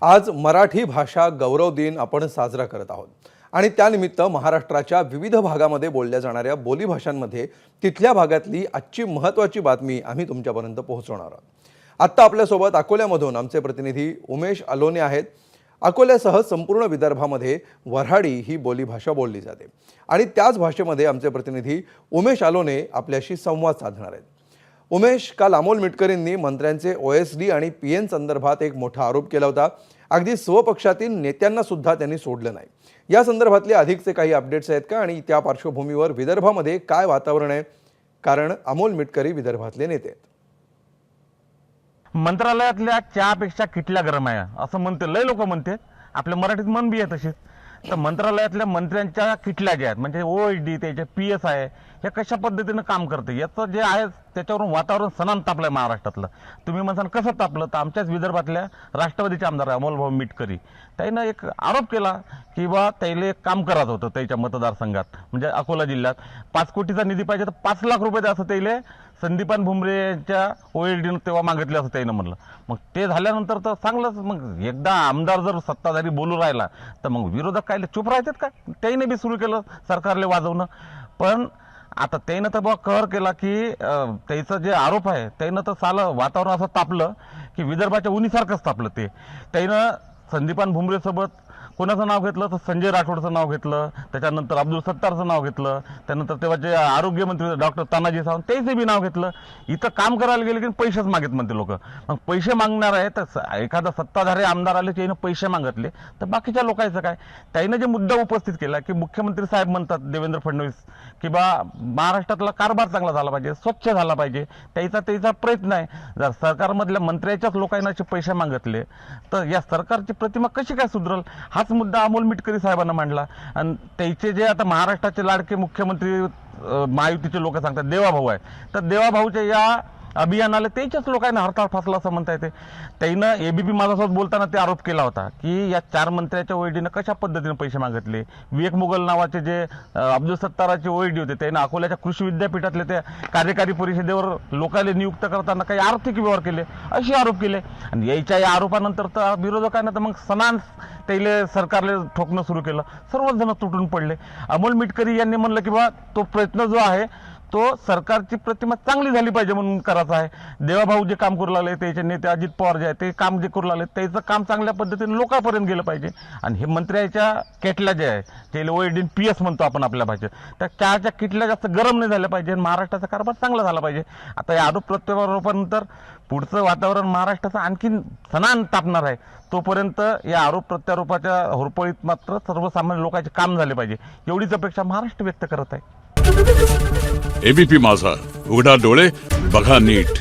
आज मराठी भाषा गौरव दिन आपण साजरा करत आहोत आणि त्यानिमित्त महाराष्ट्राच्या विविध भागामध्ये बोलल्या जाणाऱ्या बोलीभाषांमध्ये तिथल्या भागातली आजची महत्त्वाची बातमी आम्ही तुमच्यापर्यंत पोहोचवणार आहोत। आत्ता आपल्यासोबत अकोल्यामधून आमचे प्रतिनिधी उमेश अलोने आहेत। अकोल्यासह संपूर्ण विदर्भामध्ये वऱ्हाडी ही बोलीभाषा बोलली जाते आणि त्याच भाषेमध्ये आमचे प्रतिनिधी उमेश अलोने आपल्याशी संवाद साधणार आहेत। उमेश, काल अमोल मिटकरींनी मंत्र्यांचे ओएसडी आणि पीएन संदर्भात एक मोठा आरोप केला होता। अगदी स्वपक्षातील नेत्यांना सुद्धा त्यांनी सोडलं नाही। या संदर्भातले अधिकचे काही अपडेट्स आहेत का आणि त्या पार्श्वभूमीवर विदर्भामध्ये काय वातावरण आहे? कारण अमोल मिटकरी विदर्भातले नेते आहेत। मंत्रालयातल्या चहापेक्षा किटल्या गरम आहे असं म्हणते लय लोक म्हणते। आपल्या मराठीत मन बी आहे तशीच। तर मंत्रालयातल्या मंत्र्यांच्या किटल्या ज्या आहेत म्हणजे ओएसडी त्याचे पीएस आहे हे कशा पद्धतीने काम करते याचं जे आहे त्याच्यावरून वातावरण सणान तापलंय महाराष्ट्रातलं। तुम्ही म्हणसान कसं तापलं तर आमच्याच विदर्भातल्या राष्ट्रवादीचे आमदार अमोलभाऊ मिटकरी त्यानं एक आरोप केला की बा त्याला एक काम करायचं होतं त्याच्या मतदारसंघात म्हणजे अकोला जिल्ह्यात 5 कोटीचा निधी पाहिजे तर 5 लाख रुपये द्यायचं त्याला संदीपान भुमरे यांच्या ओएसडीनं तेव्हा मागितले असं त्यानं म्हणलं। मग ते झाल्यानंतर तर चांगलंच, मग एकदा आमदार जर सत्ताधारी बोलू राहिला तर मग विरोधक काय चुप राहतात का? त्याने बी सुरू केलं सरकारले वाजवणं। पण आता त्यानं तर बा कहर केला की त्याचा जे आरोप आहे त्यानं तर सालं वातावरण असं तापलं की विदर्भाच्या उन्हीसारखंच तापलं। ते त्यानं संदीपान भुमरे सोबत कोणाचं नाव घेतलं तर संजय राठोडचं नाव घेतलं, त्याच्यानंतर अब्दुल सत्तारचं नाव घेतलं, त्यानंतर तेव्हाचे आरोग्यमंत्री डॉक्टर तानाजी सावंत त्याचं बी नाव घेतलं। इथं काम करायला गेले की पैसेच मागित म्हणते लोक। मग पैसे मागणार आहे तर एखादा सत्ताधारी आमदार आले त्यानं पैसे मागितले तर बाकीच्या लोकांचं काय? त्यानं जे मुद्दा उपस्थित केला की मुख्यमंत्री साहेब म्हणतात देवेंद्र फडणवीस की बा महाराष्ट्रातला कारभार चांगला झाला पाहिजे, स्वच्छ झाला पाहिजे, त्याचा प्रयत्न आहे। जर सरकारमधल्या मंत्र्याच्याच लोकांना पैसे मागितले तर या सरकारची प्रतिमा कशी काय सुधरल? हाच मुद्दा अमोल मिटकरी साहेबांना मांडला। आणि त्याचे जे आता महाराष्ट्राचे लाडके मुख्यमंत्री महायुतीचे लोक सांगतात देवाभाऊ आहे, तर देवाभाऊच्या या अभियानाला त्याच्याच लोकांना हरताळ फासला असं म्हणता येते। त्यानं एबीपी माझ्यासोबत बोलताना ते आरोप केला होता की या 4 मंत्र्याच्या ओएसडीनं कशा पद्धतीने पैसे मागितले। विवेक मुघल नावाचे जे अब्दुल सत्ताराचे ओएसडी होते त्यानं अकोल्याच्या कृषी विद्यापीठातले त्या कार्यकारी परिषदेवर लोकांना नियुक्त करताना काही आर्थिक व्यवहार केले असे आरोप केले। आणि याच्या या आरोपानंतर तर विरोधकांना तर मग सणान त्याला सरकारला ठोकणं सुरू केलं, सर्वच जण तुटून पडले। अमोल मिटकरी यांनी म्हणलं की बा तो प्रयत्न जो आहे तो सरकारची प्रतिमा चांगली झाली पाहिजे म्हणून करायचा आहे। देवाभाऊ जे काम करू लागले त्याचे नेते अजित पवार जे आहे ते काम जे करू लागले त्याचं काम चांगल्या पद्धतीने लोकांपर्यंत गेलं पाहिजे। आणि हे मंत्र्याच्या केटल्या जे आहे ते ओएसडी पीएस म्हणतो आपण आपल्या भाषेत, त्या चहाच्या किटल्या जास्त गरम नाही झाल्या पाहिजे, महाराष्ट्राचा कारभार चांगला झाला पाहिजे। आता या आरोप प्रत्यारोपानंतर पुढचं वातावरण महाराष्ट्राचं आणखीन सणान तापणार आहे। तोपर्यंत या आरोप प्रत्यारोपाच्या होरपळीत मात्र सर्वसामान्य लोकांचे काम झाले पाहिजे एवढीच अपेक्षा महाराष्ट्र व्यक्त करत आहे। एबीपी माझा, उघडा डोळे बघा नीट।